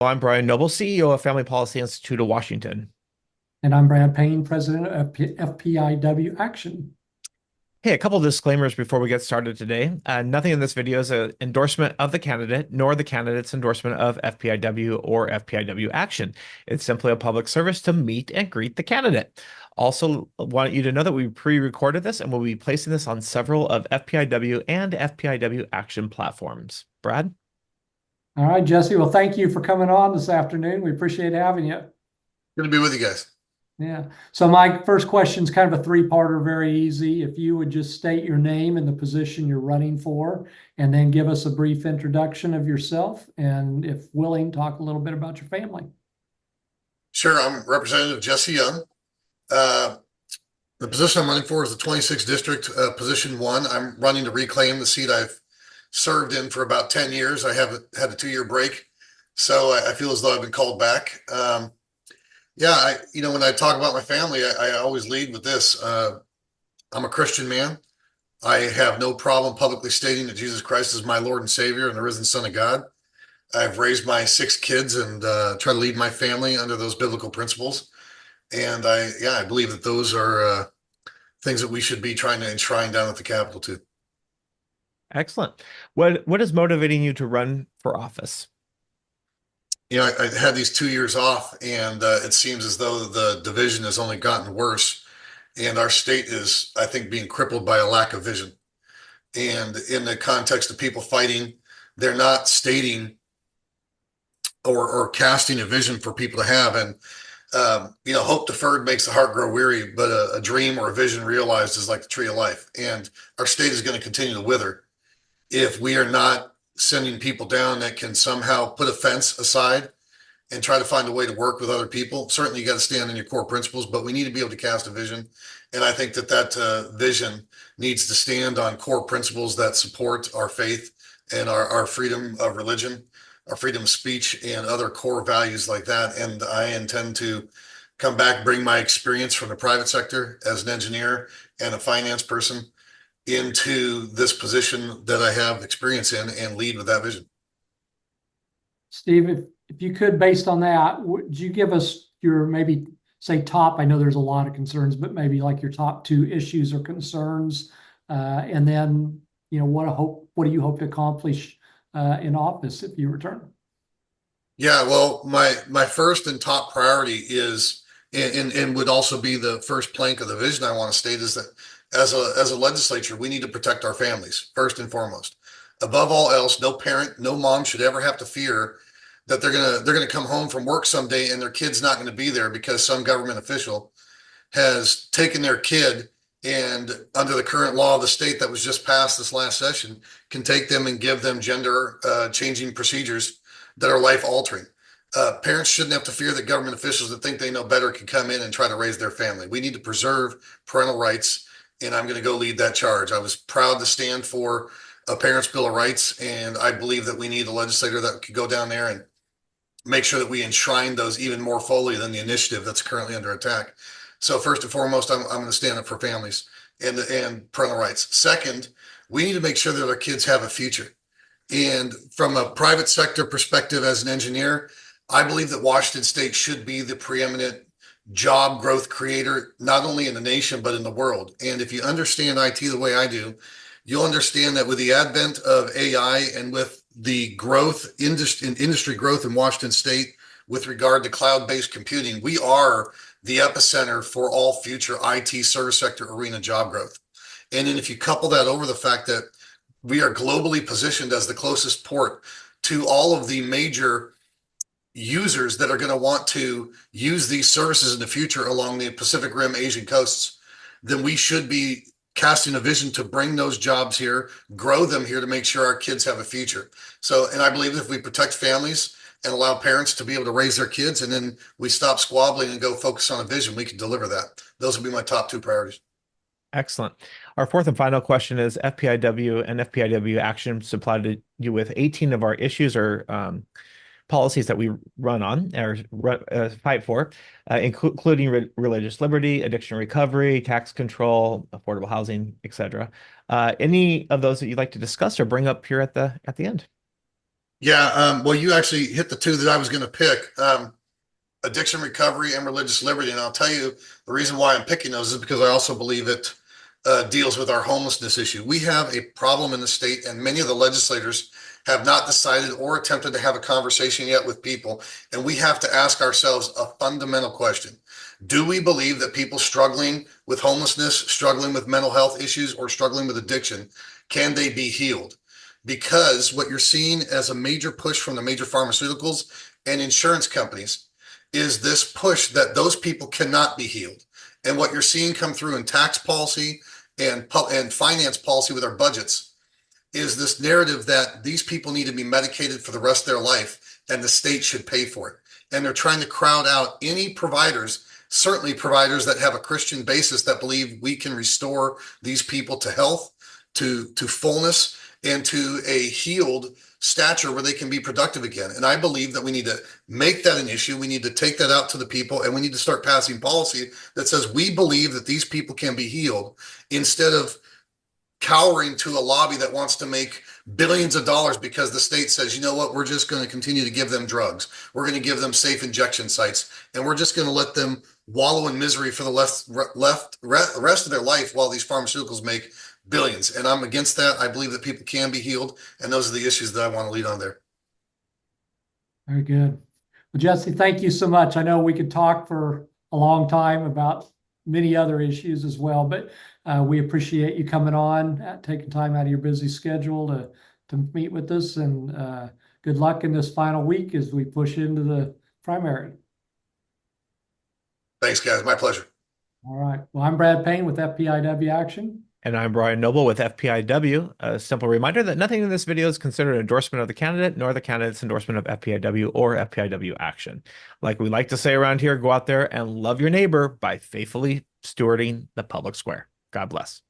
I'm Brian Noble, CEO of Family Policy Institute of Washington. And I'm Brad Payne, President of FPIW Action. Hey, a couple of disclaimers before we get started today. Nothing in this video is an endorsement of the candidate, nor the candidate's endorsement of FPIW or FPIW Action. It's simply a public service to meet and greet the candidate. Also, want you to know that we pre-recorded this and we'll be placing this on several of FPIW and FPIW Action platforms. Brad? All right, Jesse. Well, thank you for coming on this afternoon. We appreciate having you. Good to be with you guys. Yeah. So my first question is kind of a three-parter, very easy. If you would just state your name and the position you're running for, and then give us a brief introduction of yourself, and if willing, talk a little bit about your family. Sure, I'm Representative Jesse Young. The position I'm running for is the 26th District, Position 1. I'm running to reclaim the seat I've served in for about 10 years. I have had a 2-year break, so I feel as though I've been called back. When I talk about my family, I always lead with this. I'm a Christian man. I have no problem publicly stating that Jesus Christ is my Lord and Savior and the risen Son of God. I've raised my 6 kids and try to lead my family under those biblical principles. And I believe that those are things that we should be trying to enshrine down at the Capitol too. Excellent. What is motivating you to run for office? I had these 2 years off, and it seems as though the division has only gotten worse. And our state is, I think, being crippled by a lack of vision. And in the context of people fighting, they're not stating or casting a vision for people to have. And hope deferred makes the heart grow weary, but a dream or a vision realized is like the tree of life. And our state is going to continue to wither if we are not sending people down that can somehow put a fence aside and try to find a way to work with other people. Certainly, you got to stand on your core principles, but we need to be able to cast a vision. And I think that vision needs to stand on core principles that support our faith and our freedom of religion, our freedom of speech, and other core values like that. And I intend to come back, bring my experience from the private sector as an engineer and a finance person into this position that I have experience in and lead with that vision. Steve, if you could, based on that, would you give us your maybe say top? I know there's a lot of concerns, but maybe like your top 2 issues or concerns, and then what do you hope to accomplish in office if you return? Yeah, well, my first and top priority is, and would also be the first plank of the vision I want to state, is that as a legislature, we need to protect our families first and foremost. Above all else, no parent, no mom should ever have to fear that they're gonna come home from work someday and their kid's not going to be there because some government official has taken their kid, and under the current law of the state that was just passed this last session, can take them and give them gender changing procedures that are life altering. Parents shouldn't have to fear that government officials that think they know better can come in and try to raise their family. We need to preserve parental rights, and I'm going to go lead that charge. I was proud to stand for a Parents' Bill of Rights, and I believe that we need a legislator that could go down there and make sure that we enshrine those even more fully than the initiative that's currently under attack. So first and foremost, I'm going to stand up for families and parental rights. Second, we need to make sure that our kids have a future. And from a private sector perspective, as an engineer, I believe that Washington State should be the preeminent job growth creator, not only in the nation, but in the world. And if you understand IT the way I do, you'll understand that with the advent of AI and with the growth industry growth in Washington State with regard to cloud-based computing, we are the epicenter for all future IT service sector arena job growth. And then if you couple that over the fact that we are globally positioned as the closest port to all of the major users that are going to want to use these services in the future along the Pacific Rim, Asian coasts, then we should be casting a vision to bring those jobs here, grow them here to make sure our kids have a future. So, and I believe if we protect families and allow parents to be able to raise their kids, and then we stop squabbling and go focus on a vision, we can deliver that. Those will be my top 2 priorities. Excellent. Our fourth and final question is FPIW and FPIW Action supplied you with 18 of our issues or policies that we run on or fight for, including religious liberty, addiction recovery, tax control, affordable housing, etc. Any of those that you'd like to discuss or bring up here at the end? Yeah, well, you actually hit the two that I was going to pick. Addiction recovery and religious liberty. And I'll tell you the reason why I'm picking those is because I also believe it deals with our homelessness issue. We have a problem in the state, and many of the legislators have not decided or attempted to have a conversation yet with people. And we have to ask ourselves a fundamental question. Do we believe that people struggling with homelessness, struggling with mental health issues, or struggling with addiction, can they be healed? Because what you're seeing as a major push from the major pharmaceuticals and insurance companies is this push that those people cannot be healed. And what you're seeing come through in tax policy and finance policy with our budgets is this narrative that these people need to be medicated for the rest of their life and the state should pay for it. And they're trying to crowd out any providers, certainly providers that have a Christian basis that believe we can restore these people to health, to fullness, and to a healed stature where they can be productive again. And I believe that we need to make that an issue. We need to take that out to the people, and we need to start passing policy that says we believe that these people can be healed, instead of cowering to a lobby that wants to make billions of dollars because the state says, you know what, we're just going to continue to give them drugs. We're going to give them safe injection sites, and we're just going to let them wallow in misery for the rest of their life while these pharmaceuticals make billions. And I'm against that. I believe that people can be healed, and those are the issues that I want to lead on there. Very good. Well, Jesse, thank you so much. I know we could talk for a long time about many other issues as well, but we appreciate you coming on, taking time out of your busy schedule to meet with us, and good luck in this final week as we push into the primary. Thanks, guys. My pleasure. All right. Well, I'm Brad Payne with FPIW Action. And I'm Brian Noble with FPIW. A simple reminder that nothing in this video is considered an endorsement of the candidate, nor the candidate's endorsement of FPIW or FPIW action. Like we like to say around here, go out there and love your neighbor by faithfully stewarding the public square. God bless.